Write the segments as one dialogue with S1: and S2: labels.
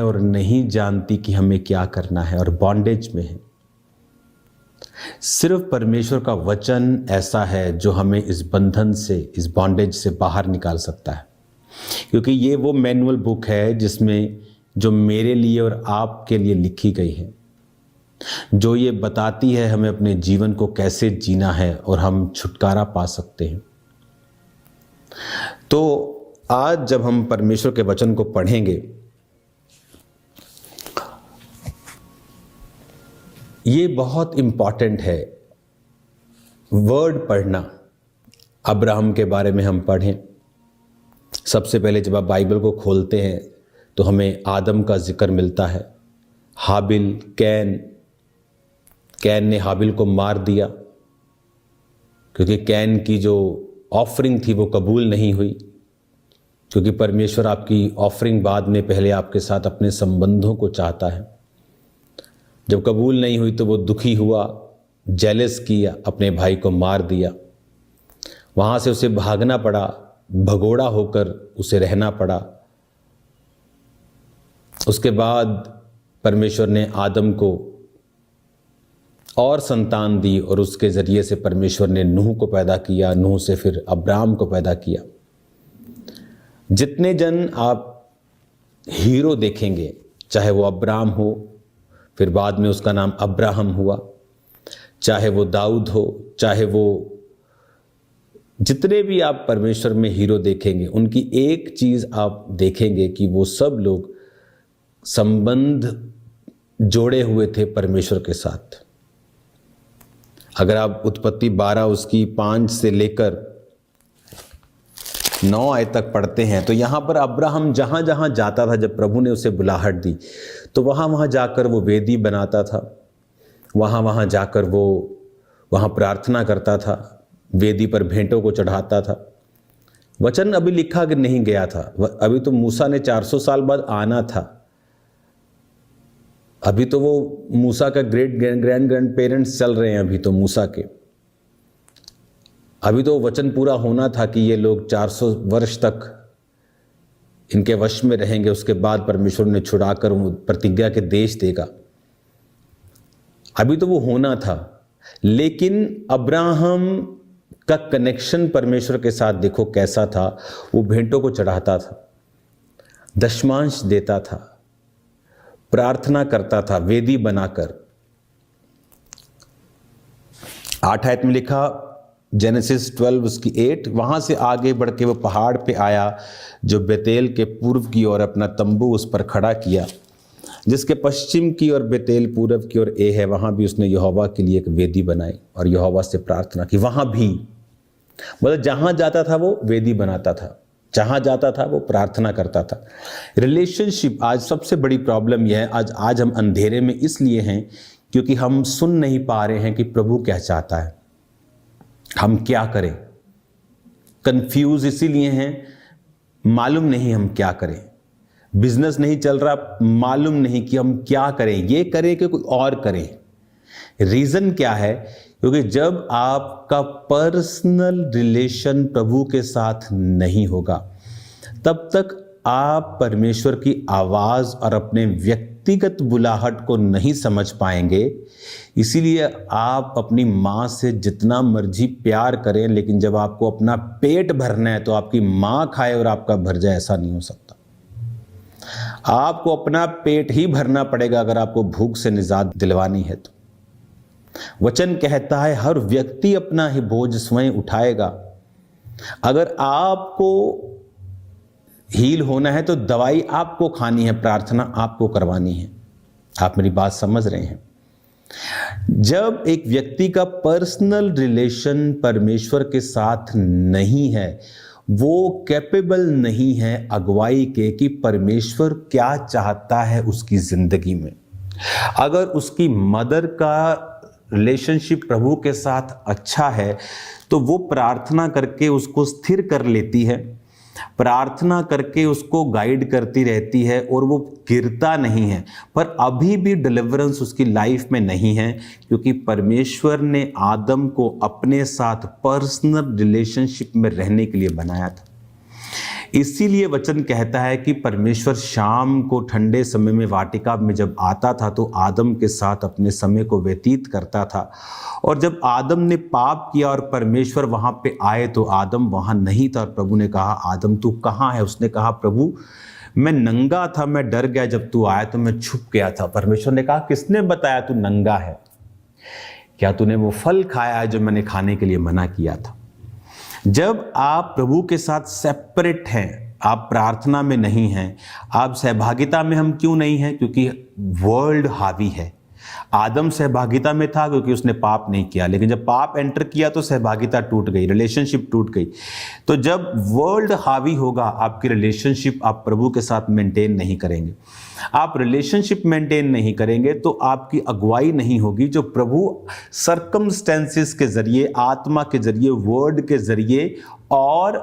S1: और नहीं जानती कि हमें क्या करना है और बॉन्डेज में है। सिर्फ परमेश्वर का वचन ऐसा है जो हमें इस बंधन से, इस बॉन्डेज से बाहर निकाल सकता है, क्योंकि ये वो मैनुअल बुक है जिसमें जो मेरे लिए और आपके लिए लिखी गई है, जो ये बताती है हमें अपने जीवन को कैसे जीना है और हम छुटकारा पा सकते हैं। तो आज जब हम परमेश्वर के वचन को पढ़ेंगे, ये बहुत इंपॉर्टेंट है वर्ड पढ़ना। अब्राहम के बारे में हम पढ़ें। सबसे पहले जब आप बाइबल को खोलते हैं तो हमें आदम का जिक्र मिलता है। हाबिल, कैन ने हाबिल को मार दिया क्योंकि कैन की जो ऑफरिंग थी वो कबूल नहीं हुई, क्योंकि परमेश्वर आपकी ऑफरिंग बाद में पहले आपके साथ अपने संबंधों को चाहता है। जब कबूल नहीं हुई तो वो दुखी हुआ, जेलस किया, अपने भाई को मार दिया। वहाँ से उसे भागना पड़ा, भगोड़ा होकर उसे रहना पड़ा। उसके बाद परमेश्वर ने आदम को और संतान दी और उसके ज़रिए से परमेश्वर ने नूह को पैदा किया, नूह से फिर अब्राम को पैदा किया। जितने जन आप हीरो देखेंगे, चाहे वो अब्राम हो, फिर बाद में उसका नाम अब्राहम हुआ, चाहे वो दाऊद हो, चाहे वो जितने भी आप परमेश्वर में हीरो देखेंगे, उनकी एक चीज़ आप देखेंगे कि वो सब लोग संबंध जोड़े हुए थे परमेश्वर के साथ। अगर आप उत्पत्ति 12 उसकी 5 से लेकर 9 आयत तक पढ़ते हैं तो यहाँ पर अब्राहम जहाँ जहाँ जाता था, जब प्रभु ने उसे बुलाहट दी तो वहाँ जाकर वो वेदी बनाता था, वहाँ जाकर वो वहाँ प्रार्थना करता था, वेदी पर भेंटों को चढ़ाता था। वचन अभी लिखा नहीं गया था, अभी तो मूसा ने 400 साल बाद आना था। अभी तो वो मूसा का ग्रैंड पेरेंट्स चल रहे हैं, अभी तो मूसा के, अभी तो वचन पूरा होना था कि ये लोग 400 वर्ष तक इनके वश में रहेंगे। उसके बाद परमेश्वर ने छुड़ाकर प्रतिज्ञा के देश देगा। अभी तो वो होना था, लेकिन अब्राहम का कनेक्शन परमेश्वर के साथ देखो कैसा था। वो भेंटों को चढ़ाता था, दशमांश देता था, प्रार्थना करता था वेदी बनाकर। 8 आयत में लिखा, जेनेसिस 12 उसकी 8, वहाँ से आगे बढ़ के वो पहाड़ पे आया जो बेतेल के पूर्व की ओर अपना तंबू उस पर खड़ा किया, जिसके पश्चिम की ओर बेतेल, पूर्व की ओर ए है। वहाँ भी उसने यहोवा के लिए एक वेदी बनाई और यहोवा से प्रार्थना की। वहाँ भी मतलब जहाँ जाता था वो वेदी बनाता था, जहाँ जाता था वो प्रार्थना करता था। रिलेशनशिप, आज सबसे बड़ी प्रॉब्लम यह है, आज हम अंधेरे में इसलिए हैं क्योंकि हम सुन नहीं पा रहे हैं कि प्रभु क्या चाहता है, हम क्या करें। कंफ्यूज इसीलिए हैं, मालूम नहीं हम क्या करें। बिजनेस नहीं चल रहा, मालूम नहीं कि हम क्या करें, ये करें कि कोई और करें। रीजन क्या है? क्योंकि जब आपका पर्सनल रिलेशन प्रभु के साथ नहीं होगा, तब तक आप परमेश्वर की आवाज और अपने व्यक्तिगत बुलाहट को नहीं समझ पाएंगे। इसीलिए आप अपनी माँ से जितना मर्जी प्यार करें, लेकिन जब आपको अपना पेट भरना है तो आपकी माँ खाए और आपका भर जाए, ऐसा नहीं हो सकता। आपको अपना पेट ही भरना पड़ेगा अगर आपको भूख से निजात दिलवानी है तो। वचन कहता है हर व्यक्ति अपना ही बोझ स्वयं उठाएगा। अगर आपको हील होना है तो दवाई आपको खानी है, प्रार्थना आपको करवानी है। आप मेरी बात समझ रहे हैं? जब एक व्यक्ति का पर्सनल रिलेशन परमेश्वर के साथ नहीं है, वो कैपेबल नहीं है अगुवाई के कि परमेश्वर क्या चाहता है उसकी जिंदगी में। अगर उसकी मदर का रिलेशनशिप प्रभु के साथ अच्छा है तो वो प्रार्थना करके उसको स्थिर कर लेती है, प्रार्थना करके उसको गाइड करती रहती है और वो गिरता नहीं है। पर अभी भी डिलीवरेंस उसकी लाइफ में नहीं है, क्योंकि परमेश्वर ने आदम को अपने साथ पर्सनल रिलेशनशिप में रहने के लिए बनाया था। इसीलिए वचन कहता है कि परमेश्वर शाम को ठंडे समय में वाटिका में जब आता था तो आदम के साथ अपने समय को व्यतीत करता था। और जब आदम ने पाप किया और परमेश्वर वहां पे आए तो आदम वहां नहीं था। और प्रभु ने कहा, आदम तू कहाँ है? उसने कहा, प्रभु मैं नंगा था, मैं डर गया, जब तू आया तो मैं छुप गया था। परमेश्वर ने कहा, किसने बताया तू नंगा है? क्या तूने वो फल खाया है जो मैंने खाने के लिए मना किया था? जब आप प्रभु के साथ सेपरेट हैं, आप प्रार्थना में नहीं हैं, आप सहभागिता में हम क्यों नहीं हैं? क्योंकि वर्ल्ड हावी है। आदम सहभागिता में था क्योंकि उसने पाप नहीं किया, लेकिन जब पाप एंटर किया तो सहभागिता टूट गई, रिलेशनशिप टूट गई। तो जब वर्ल्ड हावी होगा, आपकी रिलेशनशिप आप प्रभु के साथ मेंटेन नहीं करेंगे। आप रिलेशनशिप मेंटेन नहीं करेंगे तो आपकी अगुवाई नहीं होगी, जो प्रभु सर्कमस्टेंसेस के जरिए, आत्मा के जरिए, वर्ड के जरिए और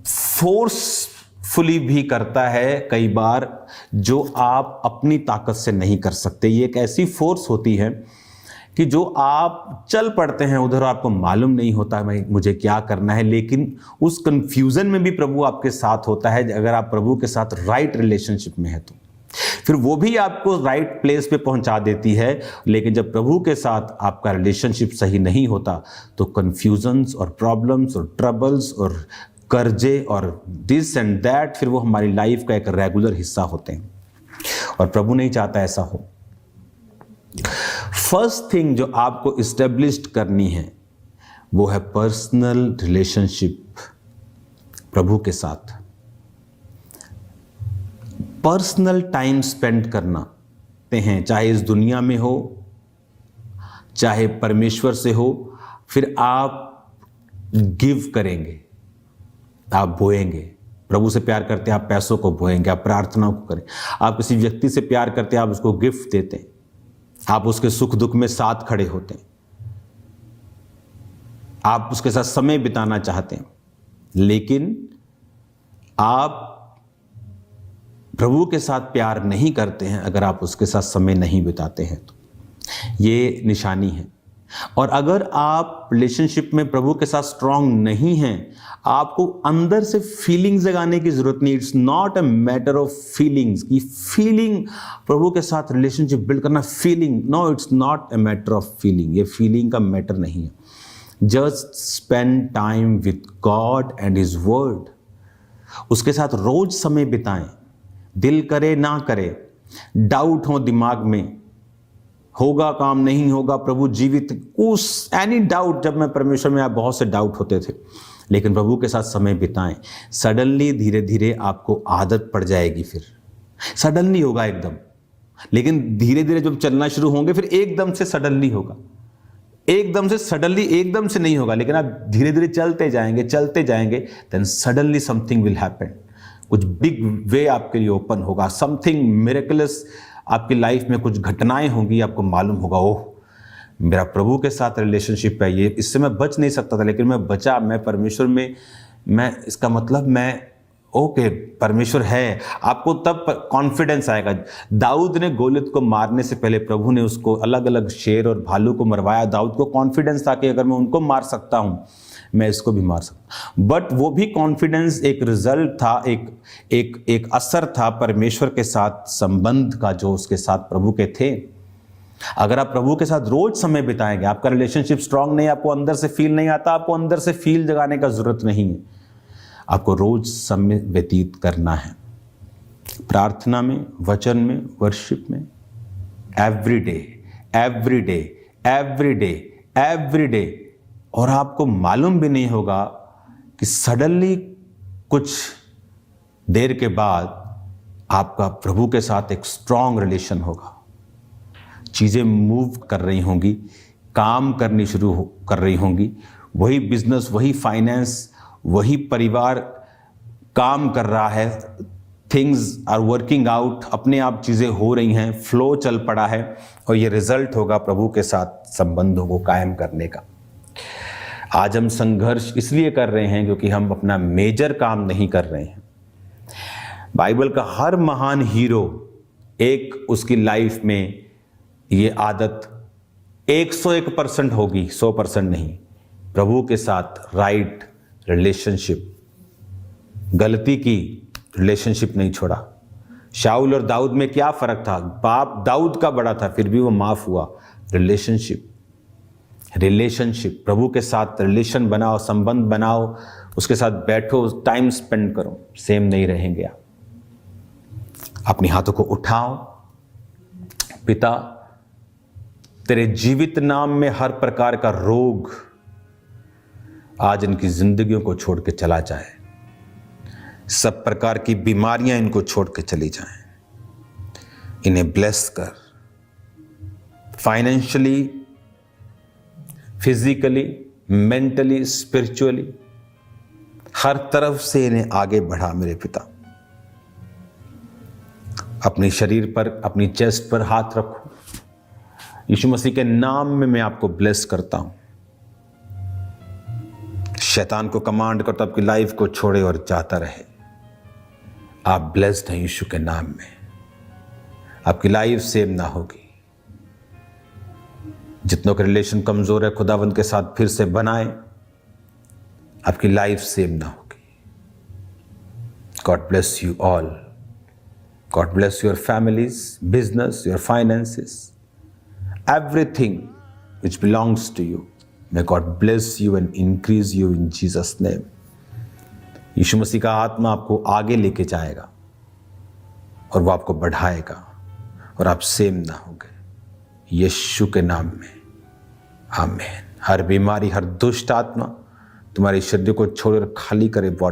S1: फोर्सफुली भी करता है कई बार, जो आप अपनी ताकत से नहीं कर सकते। ये एक ऐसी फोर्स होती है कि जो आप चल पड़ते हैं उधर, आपको मालूम नहीं होता भाई मुझे क्या करना है, लेकिन उस कंफ्यूजन में भी प्रभु आपके साथ होता है। अगर आप प्रभु के साथ राइट रिलेशनशिप में है तो फिर वो भी आपको राइट प्लेस पे पहुंचा देती है। लेकिन जब प्रभु के साथ आपका रिलेशनशिप सही नहीं होता तो कंफ्यूजन्स और प्रॉब्लम्स और ट्रबल्स और कर्जे और दिस एंड दैट, फिर वो हमारी लाइफ का एक रेगुलर हिस्सा होते हैं और प्रभु नहीं चाहता ऐसा हो। फर्स्ट थिंग जो आपको इस्टेब्लिश्ड करनी है वो है पर्सनल रिलेशनशिप प्रभु के साथ। पर्सनल टाइम स्पेंड करना हैं, चाहे इस दुनिया में हो चाहे परमेश्वर से हो। फिर आप गिव करेंगे, आप बोएंगे। प्रभु से प्यार करते हैं, आप पैसों को बोएंगे, आप प्रार्थनाओं को करें। आप किसी व्यक्ति से प्यार करते हैं, आप उसको गिफ्ट देते हैं, आप उसके सुख दुख में साथ खड़े होते हैं, आप उसके साथ समय बिताना चाहते हैं। लेकिन आप प्रभु के साथ प्यार नहीं करते हैं अगर आप उसके साथ समय नहीं बिताते हैं तो ये निशानी है। और अगर आप रिलेशनशिप में प्रभु के साथ स्ट्रांग नहीं हैं, आपको अंदर से फीलिंग जगाने की जरूरत नहीं। It's not a matter of feelings की फीलिंग, प्रभु के साथ रिलेशनशिप बिल्ड करना feeling, no it's not a matter of feeling. ये फीलिंग का मैटर नहीं है। Just spend time with God and his word. उसके साथ रोज समय बिताएं, दिल करे ना करे, डाउट हो दिमाग में, होगा काम नहीं होगा, प्रभु जीवित, उस एनी डाउट। जब मैं परमेश्वर में, आप बहुत से डाउट होते थे, लेकिन प्रभु के साथ समय बिताएं। सडनली धीरे धीरे आपको आदत पड़ जाएगी। फिर सडनली होगा एकदम, लेकिन धीरे धीरे जब चलना शुरू होंगे फिर एकदम से सडनली होगा। एकदम से सडनली एकदम से नहीं होगा, लेकिन आप धीरे धीरे चलते जाएंगे, then suddenly something will happen. कुछ बिग वे आपके लिए ओपन होगा, समथिंग मिरेकलस आपकी लाइफ में कुछ घटनाएं होंगी, आपको मालूम होगा, ओह मेरा प्रभु के साथ रिलेशनशिप है, ये इससे मैं बच नहीं सकता था लेकिन मैं बचा, मैं परमेश्वर में, मैं इसका मतलब मैं ओके परमेश्वर है। आपको तब कॉन्फिडेंस आएगा। दाऊद ने गोलियत को मारने से पहले प्रभु ने उसको अलग अलग शेर और भालू को मरवाया। दाऊद को कॉन्फिडेंस था कि अगर मैं उनको मार सकता हूँ मैं इसको भी मार सकता। बट वो भी कॉन्फिडेंस एक रिजल्ट था, एक असर था परमेश्वर के साथ संबंध का जो उसके साथ प्रभु के थे। अगर आप प्रभु के साथ रोज समय बिताएंगे, आपका रिलेशनशिप स्ट्रांग नहीं, आपको अंदर से फील नहीं आता, आपको अंदर से फील जगाने का जरूरत नहीं है। आपको रोज समय व्यतीत करना है प्रार्थना में, वचन में, वर्शिप में, every day every day every day every day. और आपको मालूम भी नहीं होगा कि सडनली कुछ देर के बाद आपका प्रभु के साथ एक स्ट्रांग रिलेशन होगा। चीज़ें मूव कर रही होंगी, काम करनी शुरू कर रही होंगी, वही बिजनेस, वही फाइनेंस, वही परिवार काम कर रहा है, थिंग्स आर वर्किंग आउट, अपने आप चीज़ें हो रही हैं, फ्लो चल पड़ा है। और ये रिजल्ट होगा प्रभु के साथ संबंधों को कायम करने का। आज हम संघर्ष इसलिए कर रहे हैं क्योंकि हम अपना मेजर काम नहीं कर रहे हैं। बाइबल का हर महान हीरो, एक उसकी लाइफ में ये आदत 101% होगी, 100% नहीं। प्रभु के साथ राइट रिलेशनशिप गलती की, रिलेशनशिप नहीं छोड़ा। शाऊल और दाऊद में क्या फ़र्क था? बाप दाऊद का बड़ा था, फिर भी वो माफ़ हुआ। रिलेशनशिप, प्रभु के साथ रिलेशन बनाओ, संबंध बनाओ, उसके साथ बैठो, टाइम स्पेंड करो, सेम नहीं रहेंगे आप। अपने हाथों को उठाओ। पिता, तेरे जीवित नाम में हर प्रकार का रोग आज इनकी जिंदगियों को छोड़ के चला जाए। सब प्रकार की बीमारियां इनको छोड़ के चली जाएं। इन्हें ब्लेस कर, फाइनेंशियली, फिजिकली, मेंटली, स्पिरिचुअली, हर तरफ से इन्हें आगे बढ़ा मेरे पिता। अपने शरीर पर, अपनी चेस्ट पर हाथ रखो। यीशु मसीह के नाम में मैं आपको ब्लेस करता हूं। शैतान को कमांड करता आपकी लाइफ को छोड़े और जाता रहे। आप ब्लेस्ड हैं यीशु के नाम में। आपकी लाइफ सेम ना होगी। जितनों के रिलेशन कमजोर है, खुदावंद के साथ फिर से बनाए। आपकी लाइफ सेम ना होगी। God bless you all. God bless your families, business, your finances, everything which belongs to you. May God bless you and increase you in Jesus name. यीशु मसीह का आत्मा आपको आगे लेके जाएगा और वो आपको बढ़ाएगा और आप सेम ना होंगे। यीशु के नाम में आमीन। हर बीमारी, हर दुष्ट आत्मा तुम्हारे शरीर को छोड़कर खाली करे बॉडी